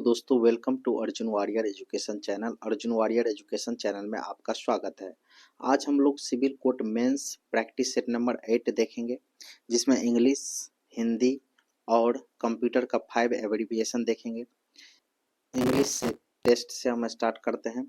दोस्तों welcome to Arjun Warrior education channel. Arjun Warrior education channel में आपका स्वागत है। आज हम लोग civil court mains practice set number 8 देखेंगे, जिसमें इंग्लिश, हिंदी और कंप्यूटर का 5 एब्रिविएशन देखेंगे। इंग्लिश से टेस्ट से हम स्टार्ट करते हैं,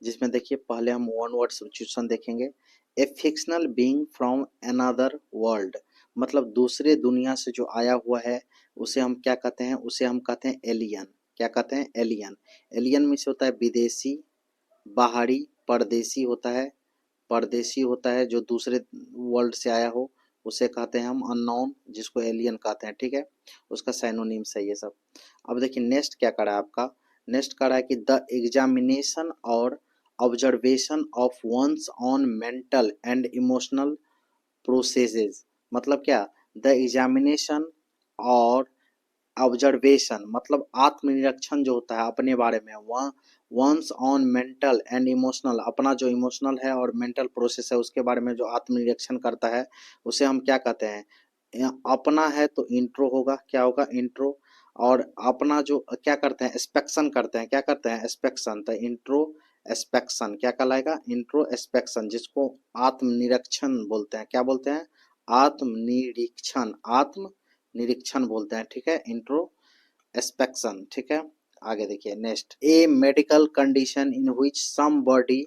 जिसमें देखिए पहले हम वन वर्ड सब्स्टिट्यूशन देखेंगे। A fictional being from another world, मतलब दूसरे दुनिया से जो आया हुआ है उसे हम क्या कहते हैं? उसे हम कहते हैं एलियन। क्या कहते हैं? एलियन। एलियन में से होता है विदेशी, बाहरी, परदेशी होता है। परदेशी होता है जो दूसरे वर्ल्ड से आया हो, उसे कहते हैं हम अननोन, जिसको एलियन कहते हैं। ठीक है, उसका साइनोनिम्स है ये सब। अब देखिए नेक्स्ट क्या करा है आपका। नेक्स्ट करा है कि द एग्जामिनेशन और observation of one's own mental and emotional processes, मतलब क्या? द एग्जामिनेशन और ऑब्जर्वेशन मतलब आत्मनिरीक्षण जो होता है अपने बारे में, वह one's own mental and emotional, अपना जो इमोशनल है और मेंटल प्रोसेस है उसके बारे में जो आत्मनिरीक्षण करता है उसे हम क्या कहते हैं? अपना है तो इंट्रो होगा। क्या होगा? इंट्रो। और अपना जो क्या करते हैं? एस्पेक्शन करते हैं। क्या करते हैं? एस्पेक्शन। तो इंट्रो एस्पेक्शन क्या कहलाएगा? इंट्रो एस्पेक्शन, जिसको आत्मनिरीक्षण बोलते हैं। क्या बोलते हैं? आत्मनिरीक्षण। आत्म निरीक्षण बोलते हैं। ठीक है, इंट्रो एस्पेक्शन। ठीक है, आगे देखिए next. A medical condition in which some body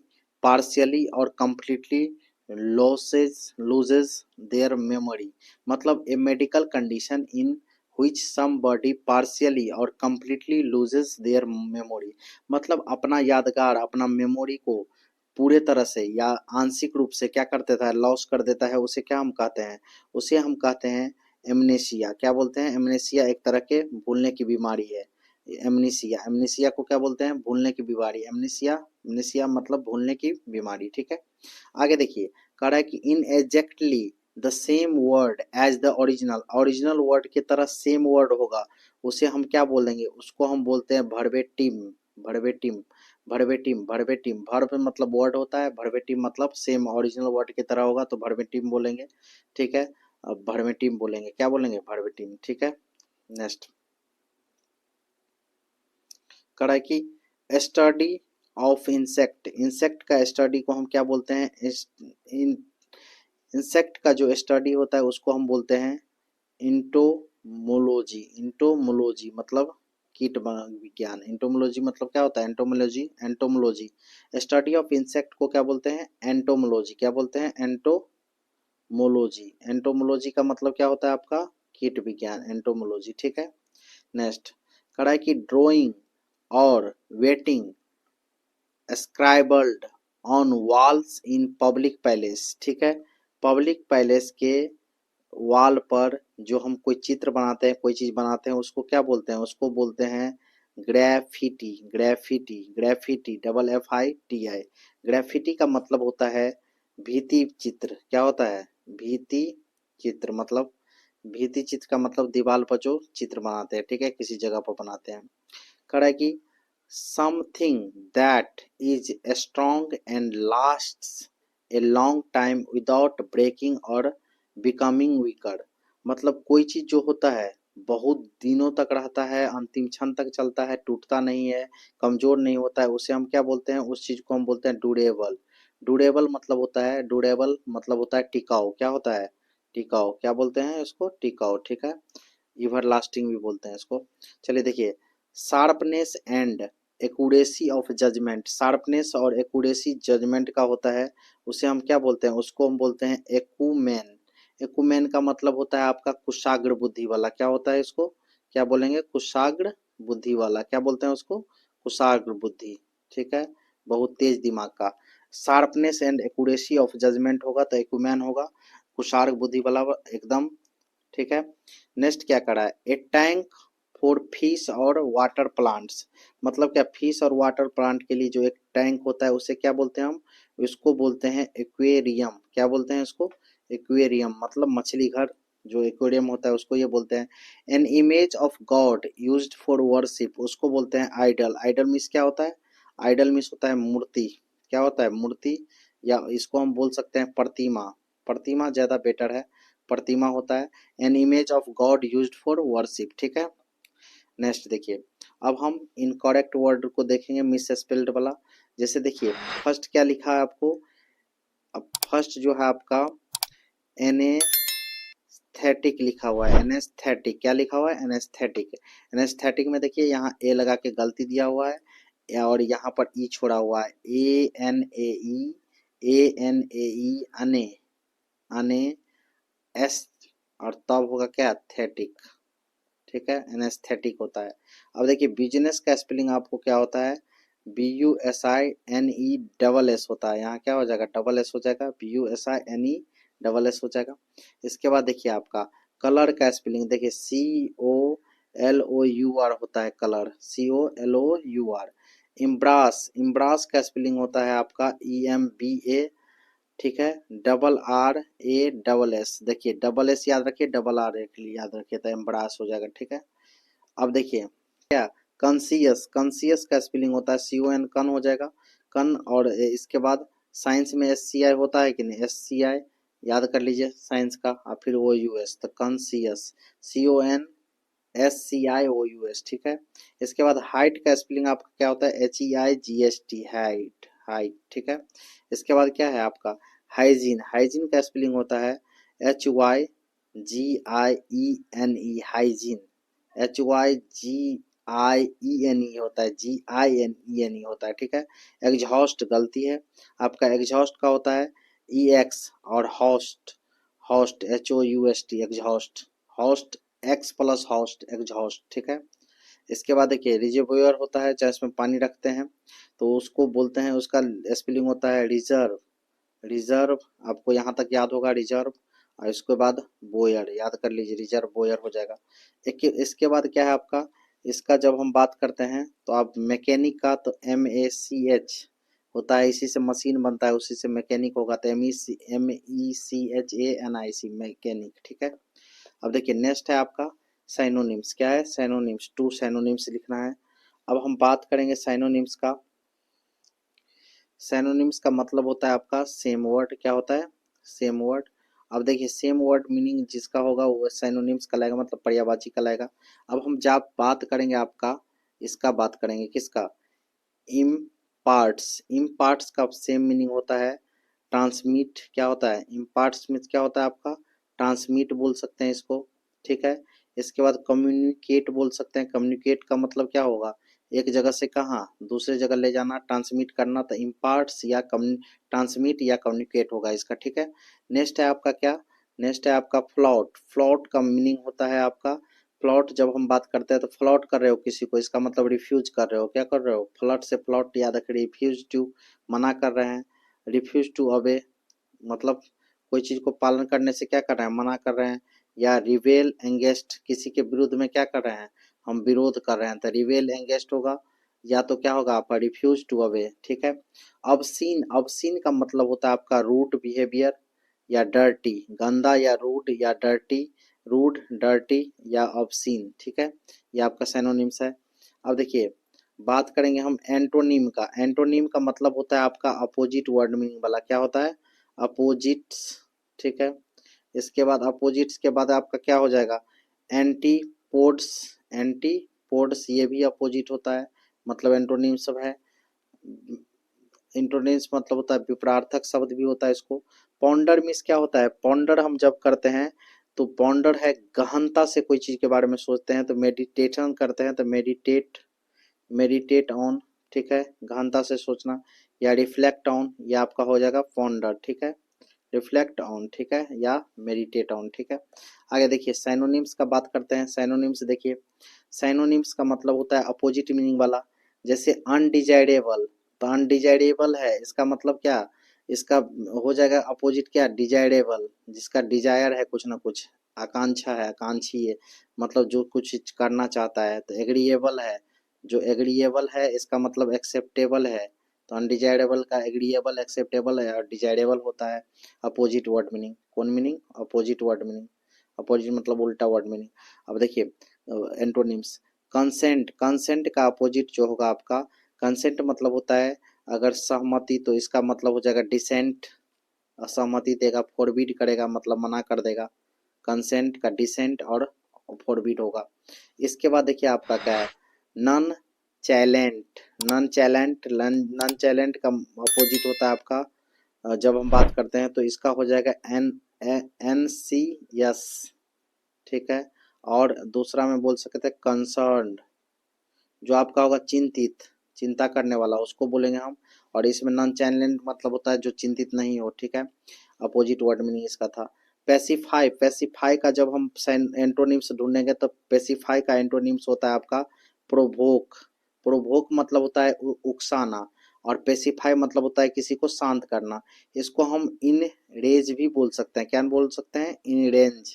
partially or completely loses their memory, मतलब a medical condition in which some body partially or completely loses their memory, मतलब अपना यादगार, अपना मेमोरी को पूरे तरह से या आंशिक रूप से क्या कर देता है? लॉस कर देता है। उसे क्या हम कहते हैं? उसे हम कहते हैं एमनेसिया। क्या बोलते हैं? एमनेसिया एक तरह के भूलने की बीमारी है। एमनेसिया, एमनेसिया को क्या बोलते हैं? भूलने की बीमारी। एमनेसिया, एमनेसिया मतलब भूलने की बीमारी। ठीक है, आगे देखिए। कह रहा है कि in exactly the same word as the original, original word की तरह सेम वर्ड होगा, उसे हम क्या बोलेंगे? उसको हम बोलते हैं verbatim. Verbatim, verbatim, verbatim. Verb मतलब वर्ड होता है, वर्बेटिम मतलब सेम ओरिजिनल वर्ड की तरह होगा तो वर्बेटिम बोलेंगे। ठीक है, अब वर्बेटिम बोलेंगे। क्या बोलेंगे? वर्बेटिम। ठीक है, नेक्स्ट करा है कि स्टडी ऑफ इंसेक्ट, इंसेक्ट का स्टडी को हम क्या बोलते हैं? इंसेक्ट का जो स्टडी होता है उसको हम बोलते हैं इंटोमोलॉजी। इंटोमोलॉजी मतलब कीट विज्ञान। इंटोमोलॉजी मतलब क्या होता है? Entomology, entomology. Study of insect को क्या बोलते हैं? एंटोमोलॉजी। क्या बोलते हैं? एंटोमोलॉजी। एंटोमोलॉजी का मतलब क्या होता है आपका? कीट विज्ञान, एंटोमोलॉजी। ठीक है, नेक्स्ट करा है कि drawing or writing scribbled on walls in public places. ठीक है, पब्लिक पैलेस के वॉल पर जो हम कोई चित्र बनाते हैं, कोई चीज बनाते हैं, उसको क्या बोलते हैं? उसको बोलते हैं graffiti. Graffiti, graffiti, double F I T I. Graffiti का मतलब होता है भीति चित्र। क्या होता है? भीति चित्र, मतलब भीति चित्र का मतलब दीवार पर जो चित्र बनाते हैं। ठीक है, किसी जगह पर बनाते हैं। कह रहा है कि something that is strong and lasts a long time without breaking और बिकमिंग वीकर, मतलब कोई चीज जो होता है बहुत दिनों तक रहता है, अंतिम क्षण तक चलता है, टूटता नहीं है, कमजोर नहीं होता है, उसे हम क्या बोलते हैं? उस चीज को हम बोलते हैं ड्यूरेबल। ड्यूरेबल मतलब होता है, ड्यूरेबल मतलब होता है टिकाऊ। क्या होता है? टिकाऊ। क्या बोलते हैं इसको? टिकाऊ। ठीक है, इवर लास्टिंग भी बोलते हैं इसको। चलिए देखिए, sharpness and accuracy of judgment, sharpness और एक्यूरेसी जजमेंट का होता है, उसे हम क्या बोलते हैं? उसको हम बोलते हैं एक्यूमेन। एक्यूमेन का मतलब होता है आपका कुशाग्र बुद्धि वाला। क्या होता है इसको? क्या बोलेंगे? कुशाग्र बुद्धि वाला। क्या बोलते हैं उसको? कुशाग्र बुद्धि। ठीक है, बहुत तेज दिमाग का। Sharpness and accuracy of judgment होगा तो एक्यूमेन होगा, कुशाग्र बुद्धि वाला एकदम। ठीक है, नेक्स्ट क्या करा है? ए टैंक फॉर फिश और वाटर प्लांट्स, मतलब क्या? फिश और वाटर प्लांट के लिए जो एक टैंक होता है उसे क्या बोलते हैं हम? इसको बोलते हैं एक्वेरियम। क्या बोलते हैं इसको? एक्वेरियम मतलब मछली घर, जो एक्वेरियम होता है उसको ये बोलते हैं। An image of God used for worship, उसको बोलते हैं आइडल। आइडल मीन्स क्या होता है? आइडल मीन्स होता है मूर्ति। क्या होता है? मूर्ति, या इसको हम बोल सकते हैं प्रतिमा। प्रतिमा ज्यादा बेटर है, प्रतिमा होता है। An image of God used for worship. ठीक है, नेक्स्ट देखिए, अब हम इनकरेक्ट वर्ड को देखेंगे, मिस स्पेल्ड वाला। जैसे देखिए फर्स्ट क्या लिखा है आपको, अब फर्स्ट जो है आपका एनेस्थेटिक लिखा हुआ है, एनेस्थेटिक क्या लिखा हुआ है, एनेस्थेटिक। एनेस्थेटिक में देखिए यहाँ ए लगा के गलती दिया हुआ है और यहाँ पर ई छोड़ा हुआ है, ए एन ए ई अने, अने एस और तब होगा क्या, थेटिक, ठीक है, एनेस्थेटिक होता है। अब देखिए बिजनेस का स्पेलिंग आपको क्या होता है, BUSINE होता है, यहाँ क्या हो जाएगा, डबल एस हो जाएगा, BUSINE हो जाएगा। इसके बाद देखिए आपका कलर का स्पेलिंग देखिए COLOUR होता है, कलर COLOUR। इम्ब्रास, इम्ब्रास का स्पेलिंग होता है आपका EMBA, ठीक है, RRASS, देखिए डबल एस याद रखिए, डबल आर याद रखिए, तो एम्ब्रास हो जाएगा, ठीक है। अब देखिए क्या, कंसियस, कंसियस का स्पेलिंग होता है CON, कन हो जाएगा, कन, और इसके बाद साइंस में SCI होता है कि नहीं, SCI याद कर लीजिए साइंस का, और फिर OUS, तो कंसियस, CONSCIOUS, ठीक है। इसके बाद हाइट का स्पेलिंग आपका क्या होता है, HEIGST, हाइट, हाइट, ठीक है। इसके बाद क्या है आपका हाइजीन, हाइजीन का स्पेलिंग होता है HYGIENE, हाइजीन, HYGIENE होता है, GINENE होता है, ठीक है। एग्जॉस्ट गलती है आपका, एग्जॉस्ट का होता है EX, और host, host HOUST, exhaust, host x plus host, exhaust, ठीक है। इसके बाद देखिए रिजर्वोयर होता है, चाहे इसमें पानी रखते हैं तो उसको बोलते हैं, उसका स्पेलिंग होता है रिजर्व, रिजर्व, आपको यहाँ तक याद होगा रिजर्व, और इसके बाद बोयर याद कर लीजिए, रिजर्व बोयर हो जाएगा। एक इसके बाद क्या है आपका, इसका जब हम बात करते हैं तो आप मैकेनिक का तो MACH होता है, इसी से मशीन बनता है, उसी से मैकेनिक होगा, तो MECHANIC, मैकेनिक, ठीक है। अब देखिए नेक्स्ट है आपका साइनोनिम्स, क्या है, साइनोनिम्स, 2 साइनोनिम्स लिखना है। अब हम बात करेंगे साइनोनिम्स का। सैनोनिम्स का मतलब होता है आपका सेम वर्ड, क्या होता है, सेम वर्ड। अब देखिए सेम वर्ड मीनिंग जिसका होगा वो सैनोनिम्स कहलाएगा, मतलब पर्यायवाची कहलाएगा। अब हम जब बात करेंगे आपका, इसका बात करेंगे किसका, इम पार्ट्स, इम पार्ट्स का सेम मीनिंग होता है ट्रांसमिट, क्या होता है, इम पार्ट्स में क्या होता है आपका, ट्रांसमिट बोल सकते हैं इसको, ठीक है। इसके बाद कम्युनिकेट बोल सकते हैं, कम्युनिकेट का मतलब क्या होगा, एक जगह से कहाँ दूसरे जगह ले जाना, ट्रांसमिट करना, तो इम्पार्ट्स या ट्रांसमिट या कम्युनिकेट होगा इसका, ठीक है। नेक्स्ट है आपका क्या, नेक्स्ट है आपका फ्लॉट, फ्लॉट का मीनिंग होता है आपका, फ्लॉट जब हम बात करते हैं तो फ्लॉट कर रहे हो किसी को, इसका मतलब रिफ्यूज कर रहे हो, क्या कर रहे हो, फ्लॉट से प्लॉट याद रखिए, रिफ्यूज टू, मना कर रहे हैं, रिफ्यूज टू अवे मतलब कोई चीज को पालन करने से क्या कर रहे हैं, मना कर रहे हैं, या रिवेल एंगेस्ट, किसी के विरुद्ध में क्या कर रहे हैं, हम विरोध कर रहे हैं, तो रिवेल एंगेस्ट होगा, या तो क्या होगा आपका रिफ्यूज टू अवे, ठीक है। अबसीन, अबसीन का मतलब होता है आपका रूड बिहेवियर या डर्टी, गंदा या रूड या डर्टी, रूड डर्टी या ऑब्सीन, ठीक है, ये आपका सैनोनिम्स है। अब देखिए बात करेंगे हम एंटोनिम का, एंटोनिम का मतलब होता है आपका अपोजिट वर्ड मीनिंग वाला, क्या होता है, अपोजिट्स, ठीक है। इसके बाद अपोजिट्स के बाद आपका क्या हो जाएगा, एंटीपोड्स, एंटीपोड्स ये भी अपोजिट होता है, मतलब एंटोनिम सब है। इंटोनेंस मतलब होता है विपरार्थक शब्द भी होता है इसको। पॉन्डर मीन्स क्या होता है, पॉन्डर हम जब करते हैं तो पॉन्डर है गहनता से कोई चीज के बारे में सोचते हैं, तो मेडिटेशन करते हैं तो मेडिटेट, मेडिटेट ऑन, ठीक है, गहनता से सोचना, या रिफ्लेक्ट ऑन, या आपका हो जाएगा पॉन्डर, ठीक है, रिफ्लेक्ट ऑन, ठीक है, या मेडिटेट ऑन, ठीक है। आगे देखिए साइनोनिम्स का बात करते हैं, साइनोनिम्स देखिए, साइनोनिम्स का मतलब होता है अपोजिट मीनिंग वाला, जैसे अनडिजायरेबल, तो अनडिजायरेबल है इसका मतलब क्या, इसका हो जाएगा अपोजिट क्या, डिजायरेबल, जिसका डिजायर है कुछ ना कुछ, आकांक्षा है, आकांक्षी है, मतलब जो कुछ करना चाहता है। तो एग्रीएबल है, जो एग्रीएबल है इसका मतलब एक्सेप्टेबल है, तो अनडिजायरेबल का एग्रीएबल एक्सेप्टेबल है, और डिजायरेबल होता है अपोजिट वर्ड मीनिंग, कौन meaning, opposite word meaning, opposite मतलब उल्टा वर्ड मीनिंग। अब देखिए एंटोनिम्स, कंसेंट, कंसेंट का अपोजिट जो होगा आपका, कंसेंट मतलब होता है अगर सहमति, तो इसका मतलब हो जाएगा डिसेंट, असहमति देगा, फॉरबिड करेगा मतलब मना कर देगा, कंसेंट का डिसेंट और फॉरबिड होगा। इसके बाद देखिए आपका क्या है, नॉन चैलेंट, नॉन चैलेंट का अपोजिट होता है आपका जब हम बात करते हैं तो इसका हो जाएगा एनसीएस, ठीक है। और दूसरा में बोल सकते हैं कंसर्न्ड, जो आपका होगा चिंतित, चिंता करने वाला, उसको बोलेंगे हम। और इसमें नॉन चैलेंट मतलब होता है जो चिंतित नहीं हो, ठीक है। अपोजिट वर्ड मीनिंग इसका था। पेसिफाई, पेसिफाई का जब हम एंटोनिम्स ढूंढेंगे तो पेसिफाई का एंटोनिम्स होता है आपका प्रोवोक। प्रोवोक मतलब होता है उकसाना, और पेसिफाई मतलब होता है किसी को शांत करना। इसको हम इन रेंज भी बोल सकते हैं। क्या बोल सकते हैं? In range.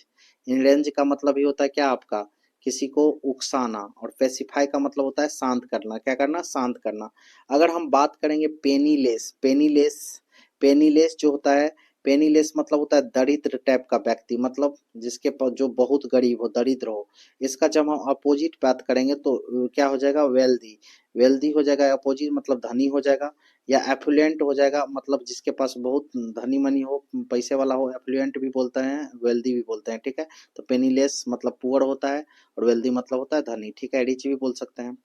इन रेंज का मतलब ही होता है क्या आपका, किसी को उकसाना। और पेसिफाई का मतलब होता है शांत करना। क्या करना? शांत करना। अगर हम बात करेंगे पेनीलेस, पेनीलेस, पेनीलेस जो होता है, पेनीलेस मतलब होता है दरिद्र टाइप का व्यक्ति, मतलब जिसके पास जो बहुत गरीब हो, दरिद्र हो। इसका जब हम अपोजिट बात करेंगे तो क्या हो जाएगा? वेल्दी। वेल्दी हो जाएगा अपोजिट, मतलब धनी हो जाएगा। या एफ्लुएंट हो जाएगा, मतलब जिसके पास बहुत धनी मनी हो, पैसे वाला हो, एफ्लुएंट भी बोलते हैं, वेल्दी भी बोलते हैं, ठीक है। तो पेनीलेस मतलब पुअर होता है, और वेल्दी मतलब होता है धनी, ठीक है। रिच भी बोल सकते हैं।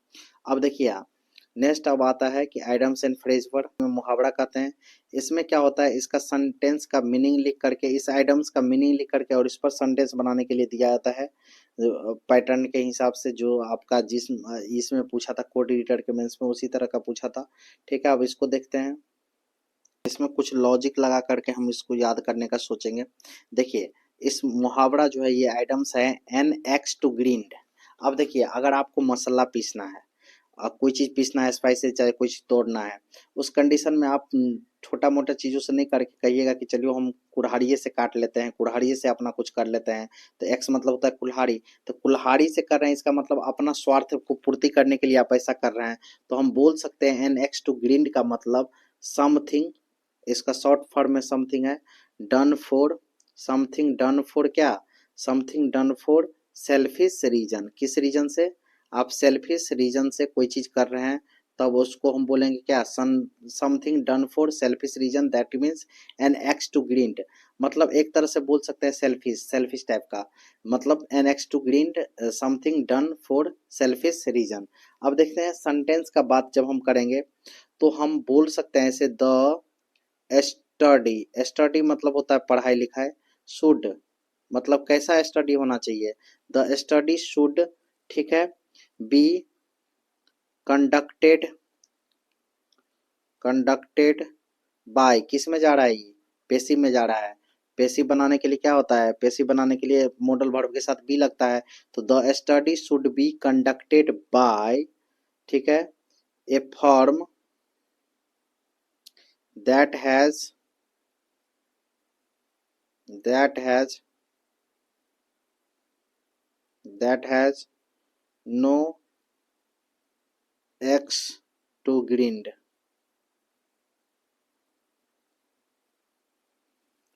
अब देखिए आप, नेक्स्ट अब आता है कि आइडम्स एंड फ्रेज वर्ड में मुहावरा कहते हैं। इसमें क्या होता है, इसका सेंटेंस का मीनिंग लिख करके, इस आइडम्स का मीनिंग लिख करके और इस पर सेंटेंस बनाने के लिए दिया जाता है पैटर्न के हिसाब से, जो आपका जिस इसमें पूछा था कोड एडिटर के मेंस में, उसी तरह का पूछा था, ठीक है। अब इसको देखते हैं, इसमें कुछ लॉजिक लगा करके हम इसको याद करने का सोचेंगे। देखिए, इस मुहावरा जो है, ये आइटम्स है एन एक्स टू ग्रीन्ड। अब देखिए, अगर आपको मसाला पीसना है, कोई चीज़ पीसना है, स्पाइसेस, चाहे कुछ तोड़ना है, उस कंडीशन में आप छोटा मोटा चीज़ों से नहीं करके कहिएगा कि चलिए हम कुल्हाड़िए से काट लेते हैं, कुल्हाड़िए से अपना कुछ कर लेते हैं। तो एक्स मतलब होता है कुल्हाड़ी, तो कुल्हाड़ी से कर रहे हैं, इसका मतलब अपना स्वार्थ को पूर्ति करने के लिए आप ऐसा कर रहे हैं। तो हम बोल सकते हैं एन एक्स टू ग्रीन्ड का मतलब समथिंग, इसका शॉर्ट फॉर्म में समथिंग है, done for, something done for क्या, something done for selfish reason. किस रीजन से? आप सेल्फिश रीजन से कोई चीज कर रहे हैं, तब उसको हम बोलेंगे क्या, something done for selfish reason, that means an axe to grind. मतलब एक तरह से बोल सकते हैं सेल्फिश, सेल्फिश टाइप का, मतलब an axe to grind something done for selfish reason. अब देखते हैं सेंटेंस का बात जब हम करेंगे तो हम बोल सकते हैं ऐसे, द स्टडी, स्टडी मतलब होता है पढ़ाई लिखाई, शुड मतलब कैसा स्टडी होना चाहिए, द स्टडी शुड, ठीक है, बी कंडक्टेड, कंडक्टेड बाय, किस में जा रहा है ये, पेसिव में जा रहा है। पेसिव बनाने के लिए क्या होता है, पेसिव बनाने के लिए मॉडल वर्ब के साथ बी लगता है। तो the study should be conducted by, ठीक है, a firm that has, that has, that has no axe to grind,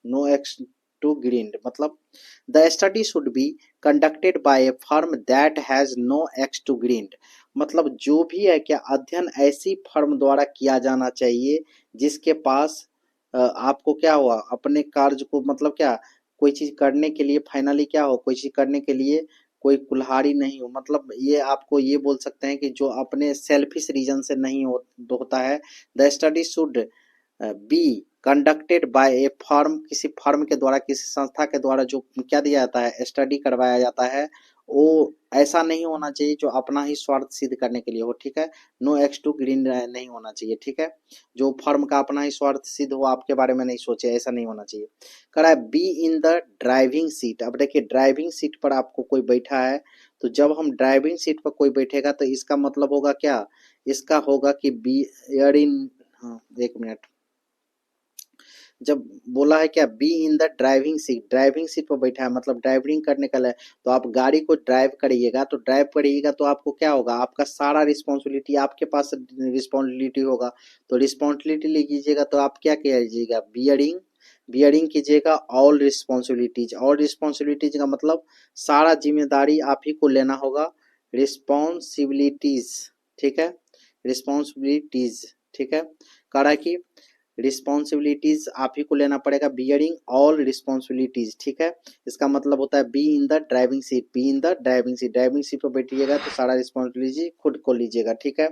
no axe to grind मतलब the study should be conducted by a firm that has no axe to grind, मतलब जो भी है क्या, अध्ययन ऐसी फर्म द्वारा किया जाना चाहिए जिसके पास आपको क्या हुआ, अपने कार्य को मतलब क्या, कोई चीज करने के लिए फाइनली क्या हो, कोई चीज करने के लिए कोई कुल्हाड़ी नहीं हो, मतलब ये आपको ये बोल सकते हैं कि जो अपने सेल्फिश रीजन से नहीं होता है। The study should be conducted by a firm, किसी फर्म के द्वारा, किसी संस्था के द्वारा जो क्या दिया जाता है, स्टडी करवाया जाता है, वो ऐसा नहीं होना चाहिए जो अपना ही स्वार्थ सिद्ध करने के लिए हो, ठीक है। नो एक्स टू ग्रीन नहीं होना चाहिए, ठीक है। जो फर्म का अपना ही स्वार्थ सिद्ध हो, आपके बारे में नहीं सोचे, ऐसा नहीं होना चाहिए। कह रहा है be in the driving seat. अब देखिए, ड्राइविंग सीट पर आपको कोई बैठा है, तो जब हम ड्राइविंग सीट पर कोई बैठेगा तो इसका मतलब होगा क्या, इसका होगा कि बी एयर इन, हाँ एक मिनट, जब बोला है क्या, be in the driving seat, driving seat पर बैठा है मतलब ड्राइविंग करने का है। तो आप गाड़ी को ड्राइव करिएगा, तो ड्राइव करिएगा तो आपको क्या होगा, आपका सारा रिस्पॉन्सिबिलिटी आपके पास रिस्पॉन्सिबिलिटी होगा। तो रिस्पॉन्सिबिलिटी लीजिएगा तो आप क्या कीजिएगा, बियरिंग, बियरिंग कीजिएगा ऑल रिस्पॉन्सिबिलिटीज। ऑल रिस्पॉन्सिबिलिटीज का मतलब सारा जिम्मेदारी आप ही को लेना होगा, रिस्पॉन्सिबिलिटीज, ठीक है, रिस्पॉन्सिबिलिटीज, ठीक है। कह रहा है कि रिस्पॉन्सिबिलिटीज आप ही को लेना पड़ेगा, बियरिंग ऑल रिस्पॉन्सिबिलिटीज, ठीक है। इसका मतलब होता है be in the driving seat, be in the driving seat, driving seat पर बैठिएगा तो सारा रिस्पॉन्सिबिलिटी खुद को लीजिएगा, ठीक है।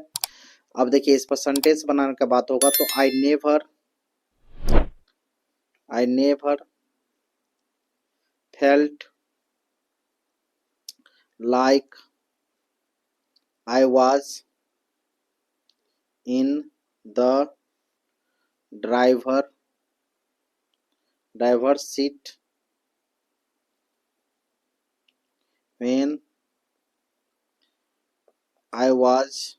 अब देखिए इस पर सेंटेंस बनाने का बात होगा तो I never felt like I was in the driver seat when I was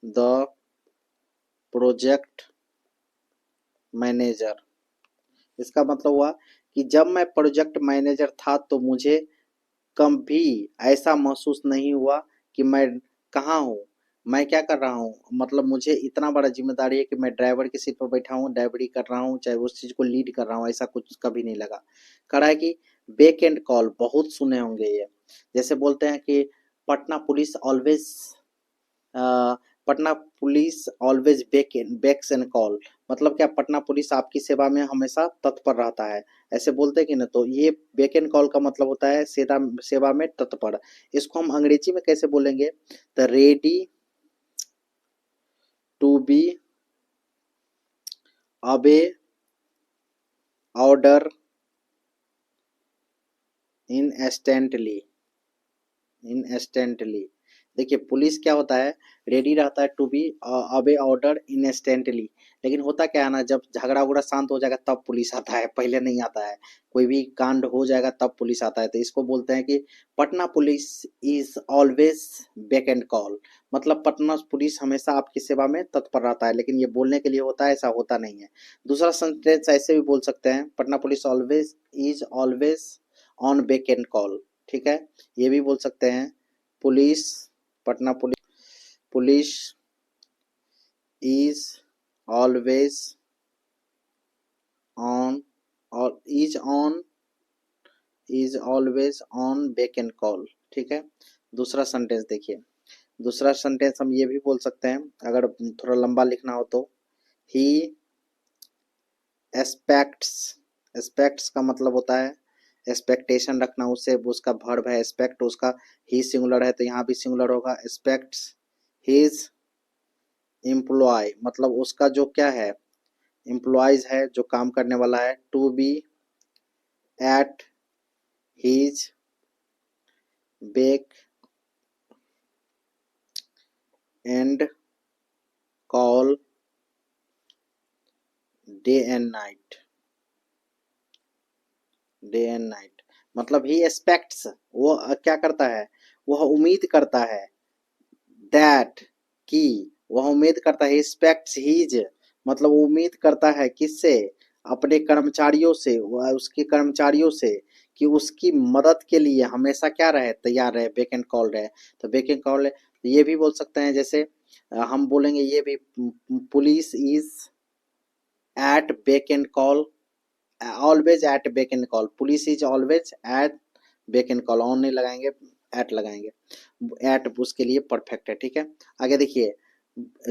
the project manager. इसका मतलब हुआ कि जब मैं प्रोजेक्ट मैनेजर था तो मुझे कभी ऐसा महसूस नहीं हुआ कि मैं कहाँ हूँ, मैं क्या कर रहा हूँ, मतलब मुझे इतना बड़ा जिम्मेदारी है कि मैं ड्राइवर की सीट पर बैठा हूँ, ड्राइवरी कर रहा हूँ, चाहे उस चीज को लीड कर रहा हूँ, ऐसा कुछ कभी नहीं लगा। कह रहा है कि बैक एंड कॉल, बहुत सुने होंगे ये, जैसे बोलते हैं कि Patna police always Patna police always becks and call, मतलब क्या, पटना पुलिस आपकी सेवा में हमेशा तत्पर रहता है, ऐसे बोलते हैं कि ना। तो ये बैक एंड कॉल का मतलब होता है सेवा में तत्पर। इसको हम अंग्रेजी में कैसे बोलेंगे, द रेडी टू बी अबे ऑर्डर इंस्टेंटली। देखिए पुलिस क्या होता है, रेडी रहता है टू बी अबे ऑर्डर इंस्टेंटली, लेकिन होता क्या है ना, जब झगड़ा उगड़ा शांत हो जाएगा तब पुलिस आता है, पहले नहीं आता है। कोई भी कांड हो जाएगा तब पुलिस आता है। तो इसको बोलते हैं कि Patna police is always back and call, मतलब पटना पुलिस हमेशा आपकी सेवा में तत्पर रहता है, लेकिन ये बोलने के लिए होता है, ऐसा होता नहीं है। दूसरा सेंटेंस ऐसे भी बोल सकते हैं, Patna police always on beck and call, ठीक है। ये भी बोल सकते हैं police Patna police is always on or is always on beck and call, ठीक है। दूसरा सेंटेंस देखिए, दूसरा सेंटेंस हम ये भी बोल सकते हैं, अगर थोड़ा लंबा लिखना हो तो, ही एस्पेक्ट्स का मतलब होता है एक्सपेक्टेशन रखना, उससे उसका वर्ब है एस्पेक्ट, उसका ही सिंगुलर है तो यहाँ भी सिंगुलर होगा, एक्सपेक्ट्स हिज एम्प्लॉय, मतलब उसका जो क्या है, एम्प्लॉयज है, जो काम करने वाला है, to be at his beck and call day and night, मतलब ही एक्सपेक्ट्स, वो क्या करता है, वह उम्मीद करता है, दैट की, वह उम्मीद करता है, एक्सपेक्ट्स हीज, मतलब उम्मीद करता है किससे, अपने कर्मचारियों से, वह उसके कर्मचारियों से, कि उसकी मदद के लिए हमेशा क्या रहे, तैयार रहे, बैक एंड कॉल रहे। तो बैक एंड कॉल ये भी बोल सकते हैं, जैसे हम बोलेंगे ये भी, police is at beck and call, always at beck and call, police is always at beck and call, on नहीं लगाएंगे, एट लगाएंगे, एट उसके लिए परफेक्ट है, ठीक है। आगे देखिए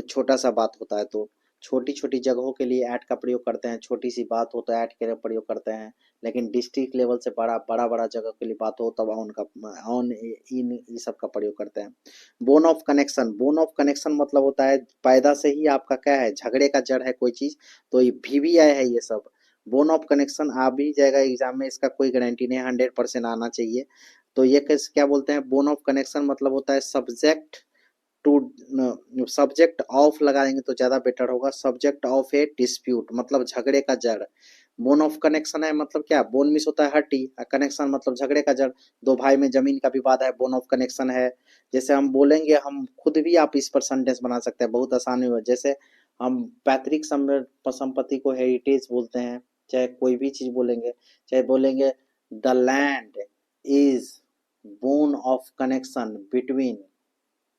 छोटा सा बात होता है तो छोटी छोटी जगहों के लिए ऐट का प्रयोग करते हैं, छोटी सी बात हो तो ऐट के प्रयोग करते हैं, लेकिन डिस्ट्रिक्ट लेवल से बड़ा जगह के लिए बात हो तब ऑन इन ये सब का प्रयोग करते हैं। बोन ऑफ कनेक्शन मतलब होता है पैदा से ही आपका क्या है, झगड़े का जड़ है कोई चीज, तो ये VVI है ये सब। बोन ऑफ कनेक्शन आ भी जाएगा एग्जाम में, इसका कोई गारंटी नहीं, 100% आना चाहिए। तो ये क्या बोलते हैं, बोन ऑफ कनेक्शन मतलब होता है सब्जेक्ट ऑफ लगाएंगे तो ज्यादा बेटर होगा, सब्जेक्ट ऑफ ए डिस्प्यूट, मतलब झगड़े का जड़। बोन ऑफ कनेक्शन है मतलब क्या, बोन मिस होता है हड्डी, कनेक्शन मतलब झगड़े का जड़, दो भाई में जमीन का विवाद है, बोन ऑफ कनेक्शन है। जैसे हम बोलेंगे, हम खुद भी आप इस पर सेंटेंस बना सकते हैं, बहुत आसानी हो, जैसे हम पैतृक संपत्ति को हेरिटेज बोलते हैं, चाहे कोई भी चीज बोलेंगे, चाहे बोलेंगे the land is bone of connection between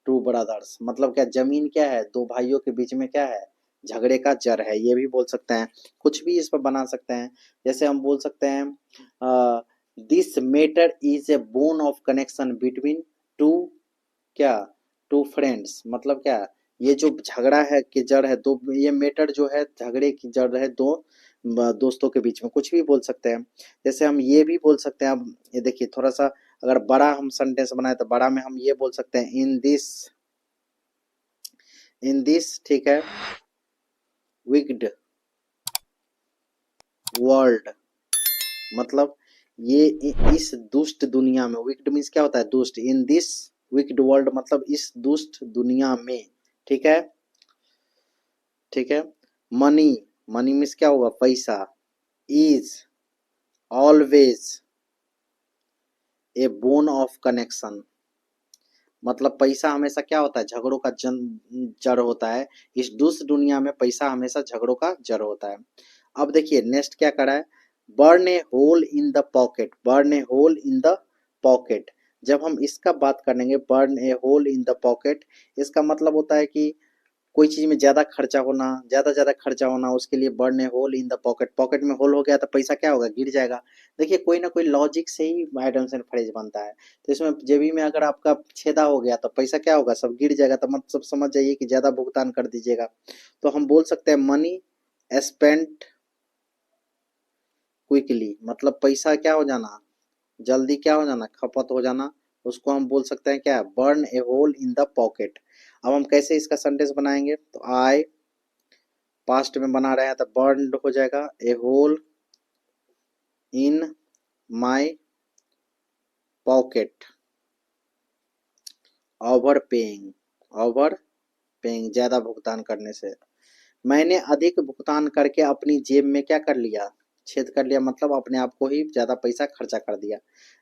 two brothers, मतलब क्या, जमीन क्या है, दो भाइयों के बीच में क्या है, झगड़े का जड़ है, ये भी बोल सकते हैं। कुछ भी इस पर बना सकते हैं, जैसे हम बोल सकते हैं this matter is a bone of connection between two क्या, टू फ्रेंड्स, मतलब क्या, ये जो झगड़ा है की जड़ है दो, ये मैटर जो है झगड़े की जड़ है दो दोस्तों के बीच में, कुछ भी बोल सकते हैं। जैसे हम ये भी बोल सकते हैं, अब ये देखिए थोड़ा सा अगर बड़ा हम सेंटेंस बनाए तो बड़ा में हम ये बोल सकते हैं इन दिस, ठीक है, विक्ड वर्ल्ड, मतलब ये इस दुष्ट दुनिया में, विक्ड मीन्स क्या होता है दुष्ट, इन दिस विक्ड वर्ल्ड मतलब इस दुष्ट दुनिया में, ठीक है, ठीक है। मनी, मनी मीन्स क्या होगा पैसा, is always a bone of connection, मतलब पैसा हमेशा क्या होता है झगड़ों का जड़ होता है, इस दुष्ट दुनिया में पैसा हमेशा झगड़ों का जड़ होता है। अब देखिए नेक्स्ट क्या करा है, burn a hole in the pocket, burn a hole in the pocket, जब हम इसका बात करेंगे burn a hole in the pocket, इसका मतलब होता है कि कोई चीज में ज्यादा खर्चा होना, ज्यादा खर्चा होना, उसके लिए burn a hole in the pocket, pocket में होल हो गया तो पैसा क्या होगा गिर जाएगा। देखिए कोई ना कोई लॉजिक से ही आइडम्स एंड फ्रेज बनता है, तो इसमें जेबी में अगर आपका छेदा हो गया तो पैसा क्या होगा सब गिर जाएगा, तो मतलब समझ जाइए कि ज्यादा भुगतान कर दीजिएगा। तो हम बोल सकते हैं मनी स्पेंट क्विकली, मतलब पैसा क्या हो जाना जल्दी, क्या हो जाना खपत हो जाना, उसको हम बोल सकते हैं क्या burn a hole in the pocket. अब हम कैसे इसका सेंटेंस बनाएंगे, तो आई पास्ट में बना रहे हैं तो बर्न हो जाएगा a hole in my pocket, over paying ज्यादा भुगतान करने से, मैंने अधिक भुगतान करके अपनी जेब में क्या कर लिया छेद कर लिया, मतलब अपने आप को ही ज्यादा पैसा खर्चा कर दिया।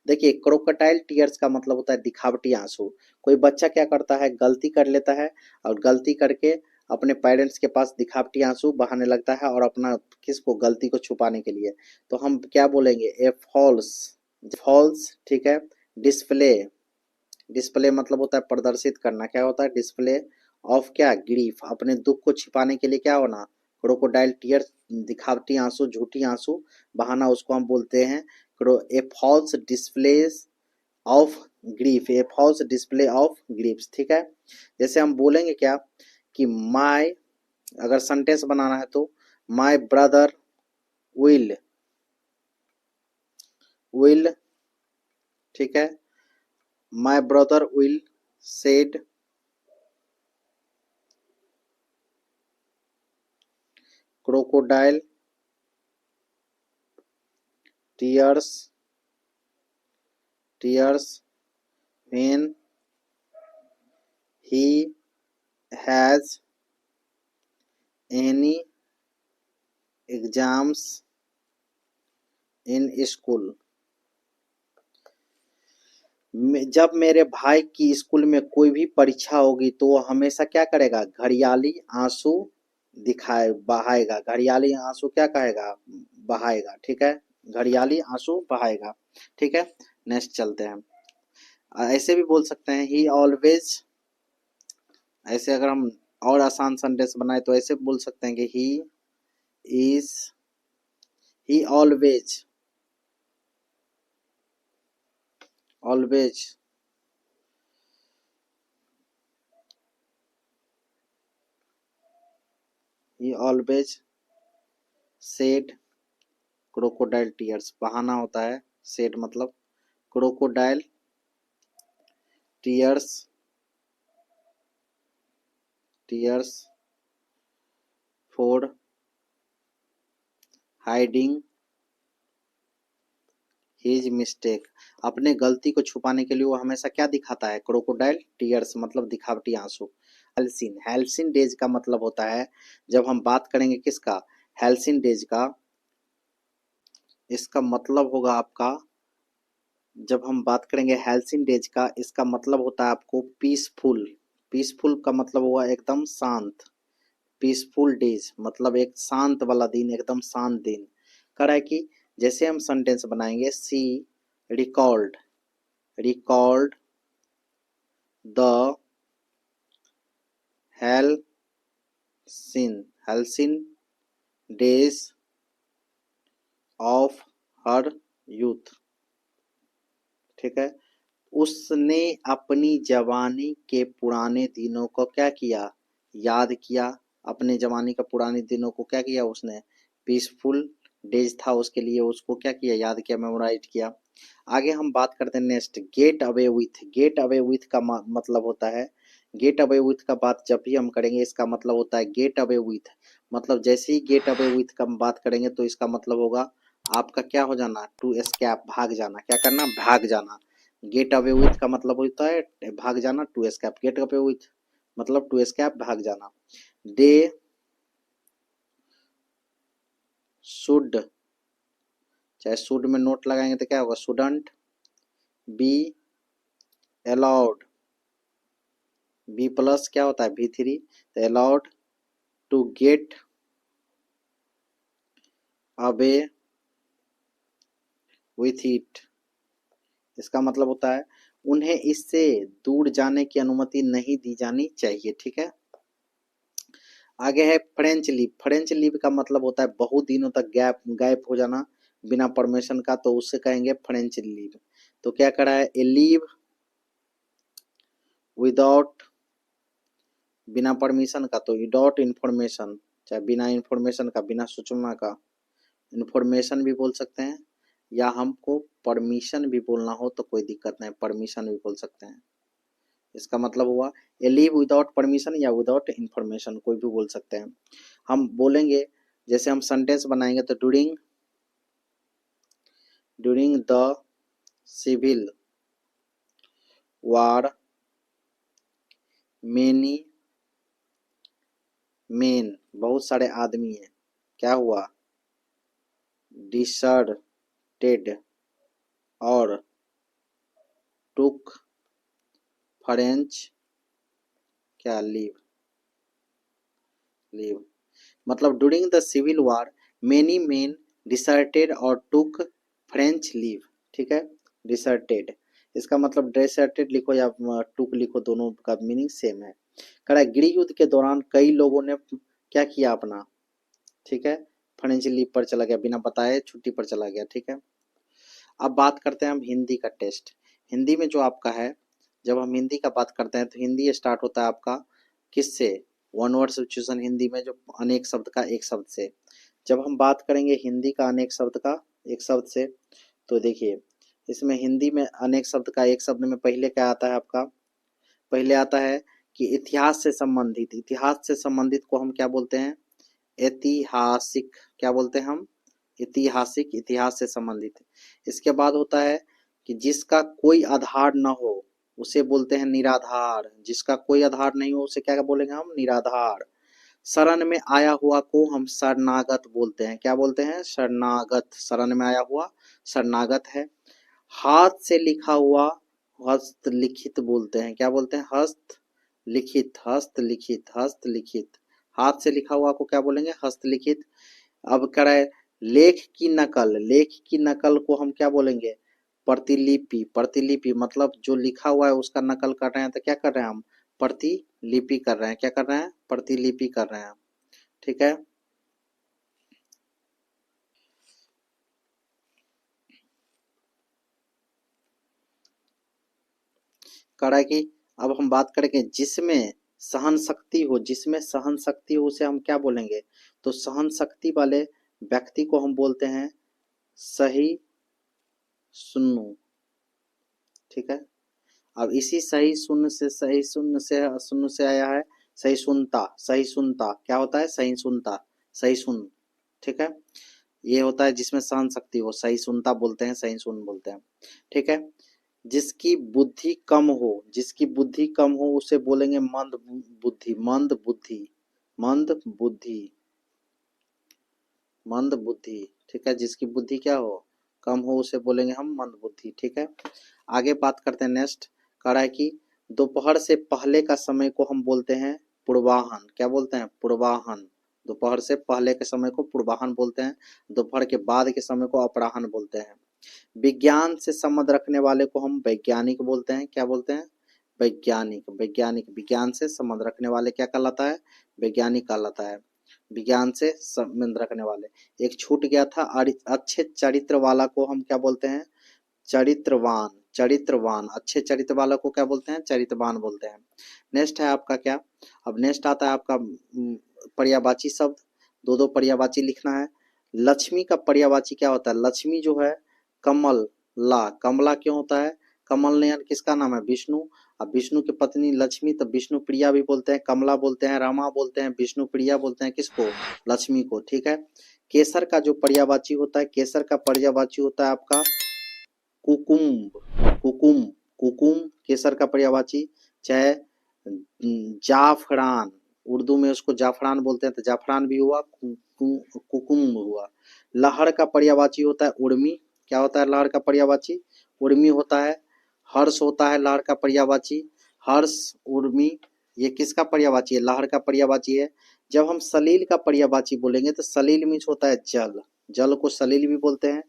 देखिए क्रोकोडाइल टीयर्स का मतलब होता है दिखावटी आंसू, कोई बच्चा क्या करता है गलती कर लेता है और गलती करके अपने पेरेंट्स के पास दिखावटी आंसू बहाने लगता है और अपना किसको गलती को छुपाने के लिए, तो हम क्या बोलेंगे ए फॉल्स, फॉल्स, ठीक है, डिस्प्ले, डिस्प्ले मतलब होता है प्रदर्शित करना, क्या होता है डिस्प्ले ऑफ क्या ग्रीफ, अपने दुख को छिपाने के लिए क्या होना क्रोकोडाइल टीयर्स, दिखावटी आंसू झूठी आंसू बहाना, उसको हम बोलते हैं a false display of grief, a false display of griefs, ठीक है। जैसे हम बोलेंगे क्या कि माय, अगर सेंटेंस बनाना है तो माय ब्रदर विल, ठीक है, my brother will said crocodile tears when he has any exams in school, जब मेरे भाई की स्कूल में कोई भी परीक्षा होगी तो वो हमेशा क्या करेगा घड़ियाली आंसू दिखाए बहाएगा, घड़ियाली आंसू क्या कहेगा बहाएगा, ठीक है, घड़ियाली आंसू बहाएगा, ठीक है। नेक्स्ट चलते हैं, ऐसे भी बोल सकते हैं ही ऑलवेज, ऐसे अगर हम और आसान सेंटेंस बनाए तो ऐसे बोल सकते हैं कि is he always always he always said crocodile tears, बहाना होता है सेड मतलब crocodile tears for hiding his mistake, अपने गलती को छुपाने के लिए वो हमेशा क्या दिखाता है क्रोकोडाइल टीयर्स मतलब दिखावटी आंसू। हेल्सिन, हेल्सिन डेज का मतलब होता है, जब हम बात करेंगे किसका हेल्सिन डेज का, इसका मतलब होगा आपका, जब हम बात करेंगे हेल्सिन डेज का इसका मतलब होता है आपको पीसफुल, पीसफुल का मतलब हुआ एकदम शांत, पीसफुल डेज मतलब एक शांत वाला दिन, एकदम शांत दिन। कर है कि जैसे हम सेंटेंस बनाएंगे she recalled, recalled the halcyon days of her youth, ठीक है, उसने अपनी जवानी के पुराने दिनों को क्या किया याद किया, अपने जमाने का पुराने दिनों को क्या किया उसने, पीसफुल डेज था उसके लिए, उसको क्या किया, याद किया, मेमोराइज किया। आगे हम बात करते हैं next, gate away with. Gate away with का मतलब होता है, गेट अवे विथ का बात जब भी हम करेंगे इसका मतलब होता है गेट अवे विथ, मतलब जैसे ही गेट अवे विथ का बात करेंगे तो इसका मतलब होगा आपका क्या हो जाना, टू एस्केप, भाग जाना, क्या करना, भाग जाना। गेट अवे विथ का मतलब होता है भाग जाना, to escape. Get away with मतलब टू एस्केप, भाग जाना। दे शुड, चाहे शुड में नोट लगाएंगे तो क्या होगा, shouldn't be allowed, be plus क्या होता है V3, तो allowed to get away with it. इसका मतलब होता है उन्हें इससे दूर जाने की अनुमति नहीं दी जानी चाहिए, ठीक है। आगे है फ्रेंच लीव। फ्रेंच लीव का मतलब होता है बहुत दिनों तक गायब हो जाना बिना परमिशन का, तो उससे कहेंगे फ्रेंच लीव। तो क्या करा है, ए लीव विदाउट, बिना परमिशन का, तो विदाउट इंफॉर्मेशन, चाहे बिना इंफॉर्मेशन का, बिना सूचना का, इंफॉर्मेशन भी बोल सकते हैं, या हमको परमिशन भी बोलना हो तो कोई दिक्कत नहीं, परमिशन भी बोल सकते हैं। इसका मतलब हुआ ए लीव विदाउट परमिशन या विदाउट इंफॉर्मेशन, कोई भी बोल सकते हैं। हम बोलेंगे, जैसे हम सेंटेंस बनाएंगे तो during the civil war many men, बहुत सारे आदमी हैं, क्या हुआ, डिसर्टेड और टुक फ्रेंच क्या लीव, लीव मतलब during the civil war many men deserted और टुक फ्रेंच लीव, ठीक है। डिसर्टेड, इसका मतलब डिसर्टेड लिखो या टुक लिखो, दोनों का मीनिंग सेम है। कह गृह युद्ध के दौरान कई लोगों ने क्या किया अपना, ठीक है, फ्रेंच लीव पर चला गया, बिना बताए छुट्टी पर चला गया, ठीक है। अब बात करते हैं हम हिंदी का टेस्ट। हिंदी में जो आपका है, जब हम हिंदी का बात करते हैं तो हिंदी स्टार्ट होता है आपका किससे, वन वर्ड सिचुएशन हिंदी में, जो अनेक शब्द का एक शब्द से। जब हम बात करेंगे हिंदी का अनेक शब्द का एक शब्द से, तो देखिए इसमें हिंदी में अनेक शब्द का एक शब्द में पहले क्या आता है आपका, पहले आता है कि इतिहास से संबंधित। इतिहास से संबंधित को हम क्या बोलते हैं, ऐतिहासिक, क्या बोलते हैं हम, ऐतिहासिक, इतिहास से संबंधित। इसके बाद होता है कि जिसका कोई आधार न हो उसे बोलते हैं निराधार, जिसका कोई आधार नहीं हो उसे क्या बोलेंगे हम, निराधार। शरण में आया हुआ को हम शरणागत बोलते हैं, क्या बोलते हैं, शरणागत, शरण में आया हुआ शरणागत है। हाथ से लिखा हुआ हस्तलिखित बोलते हैं, क्या बोलते हैं, हस्तलिखित, हस्तलिखित, हस्तलिखित। हाथ से लिखा हुआ को क्या बोलेंगे, हस्तलिखित। अब कराए लेख की नकल, लेख की नकल को हम क्या बोलेंगे, प्रतिलिपि, प्रतिलिपि मतलब जो लिखा हुआ है उसका नकल कर रहे हैं तो क्या कर रहे हैं हम, प्रतिलिपि कर रहे हैं, क्या कर रहे हैं, प्रतिलिपि कर रहे हैं, ठीक है। करा कि अब हम बात करेंगे जिसमें सहन शक्ति हो, जिसमें सहन शक्ति हो उसे हम क्या बोलेंगे, तो सहन शक्ति वाले व्यक्ति को हम बोलते हैं सही सुन्नु, ठीक है। अब इसी सही शून्य से, सही शून्य से आया है सही सुनता, सही सुनता क्या होता है, सही सुनता, सही सुन, ठीक है। ये होता है जिसमें सहन शक्ति हो, सही सुनता बोलते हैं, सही सुन बोलते हैं, ठीक है। जिसकी बुद्धि कम हो, जिसकी बुद्धि कम हो उसे बोलेंगे मंद बुद्धि, मंद बुद्धि, मंद बुद्धि, मंद बुद्धि, ठीक है। जिसकी बुद्धि क्या हो, कम हो उसे बोलेंगे हम मंद बुद्धि, ठीक है। आगे बात करते हैं नेक्स्ट, कह रहा है कि दोपहर से पहले का समय को हम बोलते हैं पूर्वाहन, क्या बोलते हैं, पूर्वाहन। दोपहर से पहले के समय को पूर्वाहन बोलते हैं, दोपहर के बाद के समय को अपराहन बोलते हैं। विज्ञान से संबंध रखने वाले को हम वैज्ञानिक बोलते हैं, क्या बोलते हैं, वैज्ञानिक, वैज्ञानिक। विज्ञान से संबंध रखने वाले क्या कहलाता है, वैज्ञानिक कहलाता है, विज्ञान से संबंध रखने वाले। एक छूट गया था, अच्छे चरित्र वाला को हम क्या बोलते हैं, चरित्रवान, चरित्रवान, अच्छे चरित्र वाला को क्या बोलते हैं? चरित्रवान बोलते हैं। नेक्स्ट है आपका क्या, अब नेक्स्ट आता है आपका पर्यायवाची शब्द, दो दो पर्यायवाची लिखना है। लक्ष्मी का पर्यायवाची क्या होता है? लक्ष्मी जो है कमल ला, कमला क्यों होता है? कमल नयन किसका नाम है? विष्णु। अब विष्णु की पत्नी लक्ष्मी, तो विष्णु प्रिया भी बोलते हैं, कमला बोलते हैं, रमा बोलते हैं, विष्णु प्रिया बोलते हैं किसको? लक्ष्मी को, ठीक है। केसर का जो पर्यायवाची होता है, केसर का पर्यायवाची होता है आपका कुकुम्ब, कुकुम, कुकुम केसर का पर्यायवाची। चाहे जाफरान, उर्दू में उसको जाफरान बोलते हैं, तो जाफरान भी हुआ, कुकुम हुआ। लहर का पर्यायवाची होता है उर्मी, क्या होता है लहर का पर्यायवाची? उर्मी होता है। हर्ष होता है लहर का पर्यायवाची, हर्ष, उर्मी, ये किसका पर्यायवाची है? लहर का पर्यायवाची है। जब हम सलील का पर्यायवाची बोलेंगे तो सलील मीन्स होता है जल, जल को सलील भी बोलते हैं।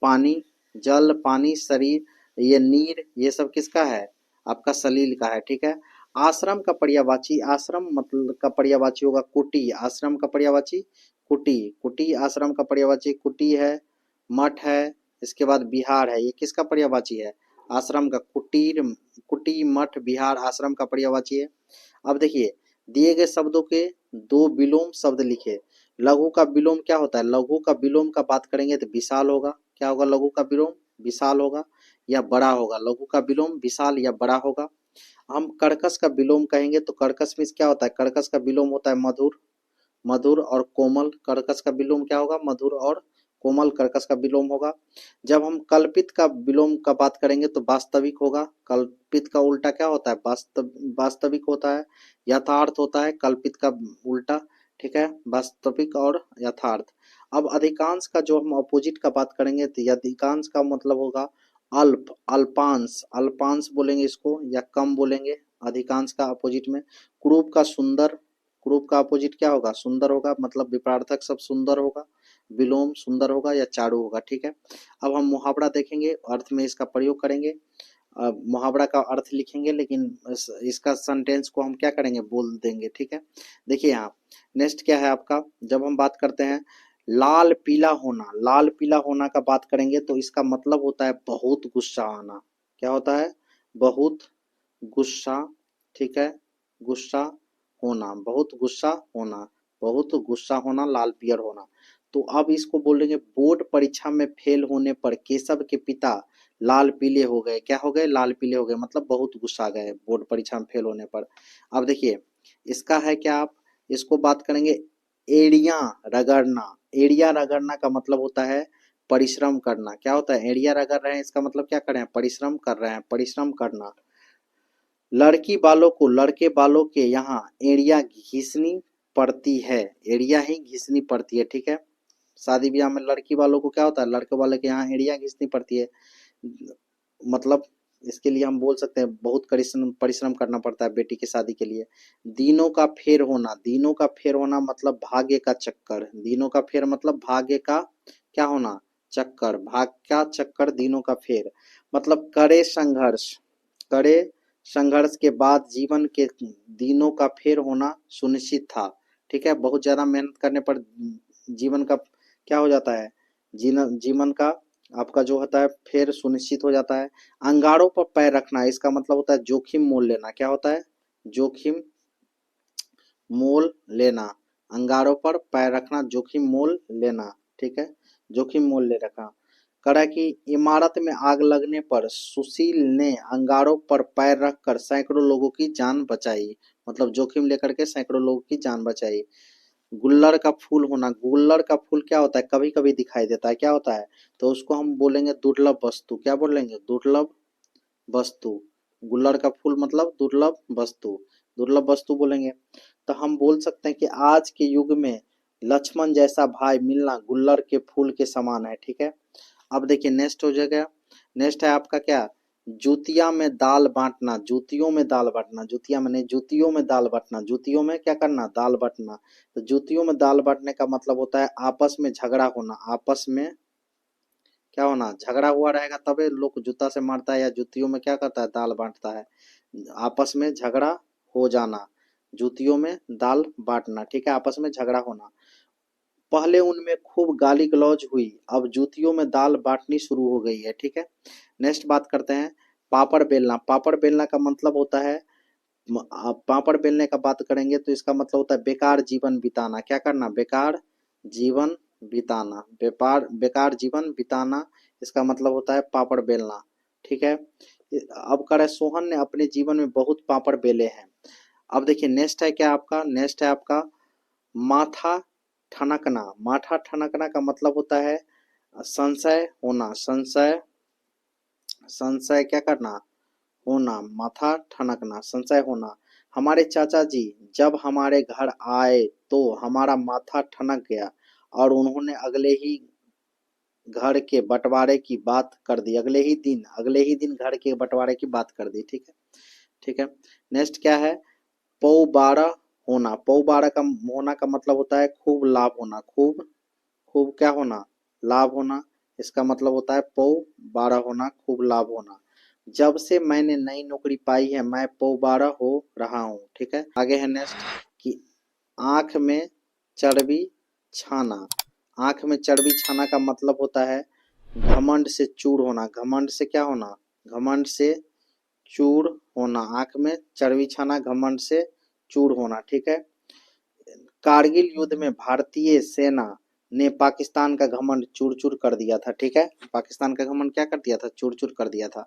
पानी, जल, पानी, शरीर, ये नीर, ये सब किसका है? आपका सलील का है, ठीक है। आश्रम का पर्यायवाची, आश्रम मतलब का पर्यायवाची होगा कुटी, आश्रम का पर्यायवाची कुटी, कुटी आश्रम का पर्यायवाची कुटी है। मठ है, इसके बाद विहार है, ये किसका पर्यायवाची है? आश्रम का। कुटीर, कुटी, मठ, विहार आश्रम का पर्यायवाची है। अब देखिए दिए गए शब्दों के दो विलोम शब्द लिखे। लघु का विलोम क्या होता है? लघु का विलोम का बात करेंगे तो विशाल होगा, क्या होगा लघु का विलोम? विशाल होगा या बड़ा होगा, लघु का विलोम विशाल या बड़ा होगा। हम कर्कश का विलोम कहेंगे तो कर्कश में क्या होता है? कर्कश का विलोम होता है मधुर, मधुर और कोमल, कर्कश का विलोम क्या होगा? मधुर और कोमल कर्कश का विलोम होगा। जब हम कल्पित का विलोम का बात करेंगे तो वास्तविक होगा, कल्पित का उल्टा क्या होता है? वास्तविक होता है। यथार्थ होता है कल्पित का उल्टा, ठीक है, वास्तविक और यथार्थ। अब अधिकांश का जो हम अपोजिट का बात करेंगे तो अधिकांश का मतलब होगा अल्प, अल्पांश, अल्पांश बोलेंगे इसको या कम बोलेंगे अधिकांश का अपोजिट में। क्रूप का सुंदर, क्रूप का अपोजिट क्या होगा? सुंदर होगा, मतलब विपरार्थक सब सुंदर होगा, विलोम सुंदर होगा या चारू होगा, ठीक है। अब हम मुहावरा देखेंगे, अर्थ में इसका प्रयोग करेंगे। मुहावरा का अर्थ लिखेंगे लेकिन इसका सेंटेंस को हम क्या करेंगे? बोल देंगे, ठीक है। देखिए यहाँ नेक्स्ट क्या है आपका, जब हम बात करते हैं लाल पीला होना, लाल पीला होना का बात करेंगे तो इसका मतलब होता है बहुत गुस्सा आना, क्या होता है? बहुत गुस्सा, ठीक है, गुस्सा होना, बहुत गुस्सा होना, बहुत गुस्सा होना, लाल पियर होना। तो अब इसको बोलेंगे बोर्ड परीक्षा में फेल होने पर केशव के पिता लाल पीले हो गए, क्या हो गए? लाल पीले हो गए, मतलब बहुत गुस्सा गए बोर्ड परीक्षा में फेल होने पर। अब देखिए इसका है क्या, आप इसको बात करेंगे एड़ियां रगड़ना, एड़िया रगड़ना का मतलब होता है परिश्रम करना, क्या होता है? एड़िया रगड़ रहे हैं इसका मतलब क्या कर रहे हैं? परिश्रम कर रहे हैं, परिश्रम करना। लड़की बालों को, लड़के बालों के यहाँ एड़िया घिसनी पड़ती है, एड़िया ही घिसनी पड़ती है, ठीक है। शादी ब्याह में लड़की वालों को क्या होता है? लड़के वाले के यहाँ एड़िया घिसनी पड़ती है, मतलब इसके लिए हम बोल सकते हैं बहुत परिश्रम परिश्रम करना पड़ता है बेटी की शादी के लिए। दिनों का फेर होना, दिनों का फेर होना मतलब भाग्य का चक्कर, दिनों का फेर मतलब भाग्य का क्या होना? चक्कर, भाग्य का चक्कर, दिनों का फेर मतलब कड़े संघर्ष, कड़े संघर्ष के बाद जीवन के दिनों का फेर होना सुनिश्चित था, ठीक है। बहुत ज्यादा मेहनत करने पर जीवन का क्या हो जाता है? जीवन का आपका जो होता है फेर सुनिश्चित हो जाता है। अंगारों पर पैर रखना, इसका मतलब होता है जोखिम मोल लेना, क्या होता है? जोखिम मोल लेना, अंगारों पर पैर रखना, जोखिम मोल लेना, ठीक है, जोखिम मोल ले रखा। कड़ा की इमारत में आग लगने पर सुशील ने अंगारों पर पैर रखकर सैकड़ों लोगों की जान बचाई, मतलब जोखिम लेकर के सैकड़ों लोगों की जान बचाई। गुल्लड़ का फूल होना, गुल्लड़ का फूल क्या होता है? कभी कभी दिखाई देता है, क्या होता है? तो उसको हम बोलेंगे दुर्लभ वस्तु, क्या बोलेंगे? दुर्लभ वस्तु। गुल्लड़ का फूल मतलब दुर्लभ वस्तु, दुर्लभ वस्तु बोलेंगे। तो हम बोल सकते हैं कि आज के युग में लक्ष्मण जैसा भाई मिलना गुल्लड़ के फूल के समान है, ठीक है। अब देखिए नेक्स्ट हो जाएगा, नेक्स्ट है आपका क्या, जूतिया में दाल बांटना, जूतियों में दाल बांटना, जूतिया में नहीं, जूतियों में दाल बांटना, जूतियों में क्या करना? दाल बांटना। तो जूतियों में दाल बांटने का मतलब होता है आपस में झगड़ा होना, आपस में क्या होना? झगड़ा हुआ रहेगा तबे लोग जूता से मारता है या जूतियों में क्या करता है? दाल बांटता है, आपस में झगड़ा हो जाना, जूतियों में दाल बांटना, ठीक है, आपस में झगड़ा होना। पहले उनमें खूब गाली गलौज हुई, अब जूतियों में दाल बांटनी शुरू हो गई है, ठीक है। नेक्स्ट बात करते हैं पापड़ बेलना, पापड़ बेलना का मतलब होता है, आप पापड़ बेलने का बात करेंगे तो इसका मतलब होता है बेकार जीवन बिताना। क्या करना? बेकार जीवन बिताना, बेकार जीवन बिताना, इसका मतलब होता है पापड़ बेलना। ठीक है। अब कर सोहन ने अपने जीवन में बहुत पापड़ बेले हैं। अब देखिए नेक्स्ट है क्या आपका, नेक्स्ट है आपका माथा ठनकना। माथा ठनकना का मतलब होता है संशय होना, संशय, संशय क्या करना? होना, माथा ठनकना, संशय होना। हमारे चाचा जी जब हमारे घर आए तो हमारा माथा ठनक गया और उन्होंने अगले ही घर के बंटवारे की बात कर दी। अगले ही दिन घर के बंटवारे की बात कर दी। ठीक है, ठीक है। नेक्स्ट क्या है? पौ बारह होना। पौ बारह का होना का मतलब होता है खूब लाभ होना, खूब, खूब क्या होना? लाभ होना। इसका मतलब होता है पौ बारह होना, खूब लाभ होना। जब से मैंने नई नौकरी पाई है मैं पौ बारह हो रहा हूँ। ठीक है। आगे है नेक्स्ट कि आंख में चर्बी छाना। आंख में चर्बी छाना का मतलब होता है घमंड से चूर होना। घमंड से क्या होना? घमंड से चूर होना। आंख में चर्बी छाना, घमंड से चूर होना। ठीक है। कारगिल युद्ध में भारतीय सेना ने पाकिस्तान का घमंड चूर चूर कर दिया था। ठीक है, पाकिस्तान का घमंड क्या कर दिया था? चूर चूर कर दिया था।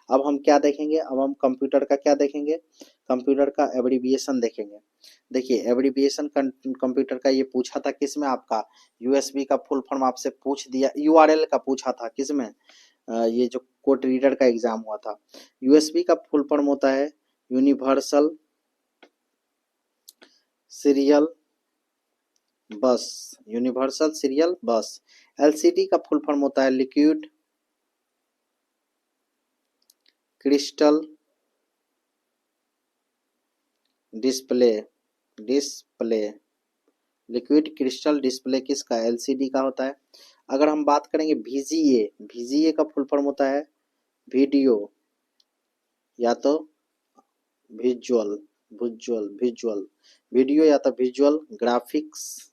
अब हम क्या देखेंगे? अब हम कंप्यूटर का क्या देखेंगे? कंप्यूटर का एब्रीविएशन देखेंगे। देखिए एब्रीविएशन कंप्यूटर का ये पूछा था किसमें आपका? यूएसबी का फुल फॉर्म आपसे पूछ दिया, यूआरएल का पूछा था किसमें? ये जो कोड रीडर का एग्जाम हुआ था। यूएसबी का फुल फॉर्म होता है यूनिवर्सल सीरियल बस, यूनिवर्सल सीरियल बस। एलसीडी का फुल फॉर्म होता है liquid crystal display, display, liquid crystal display किसका? एलसीडी का होता है। अगर हम बात करेंगे VGA, VGA का फुल फॉर्म होता है वीडियो या तो विजुअल, विजुअल वीडियो या तो विजुअल ग्राफिक्स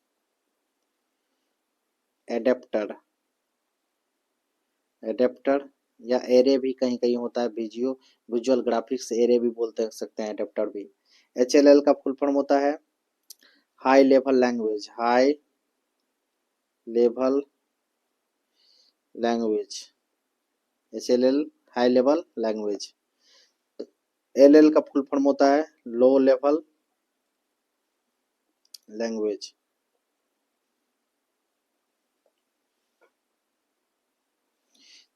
एडेप्टर, एडेप्टर या एरे भी कहीं कहीं होता है, विजुअल ग्राफिक्स एरे भी बोलते सकते हैं, एडेप्टर भी। HLL का फुल फॉर्म होता है high level language, high level language, HLL high level language. LL का फुल फॉर्म होता है low level language.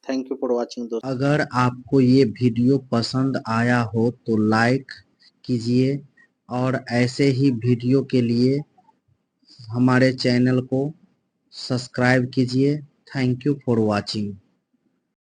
Thank you for watching दोस्तों। अगर आपको ये वीडियो पसंद आया हो तो लाइक कीजिए और ऐसे ही वीडियो के लिए हमारे चैनल को सब्सक्राइब कीजिए। Thank you for watching.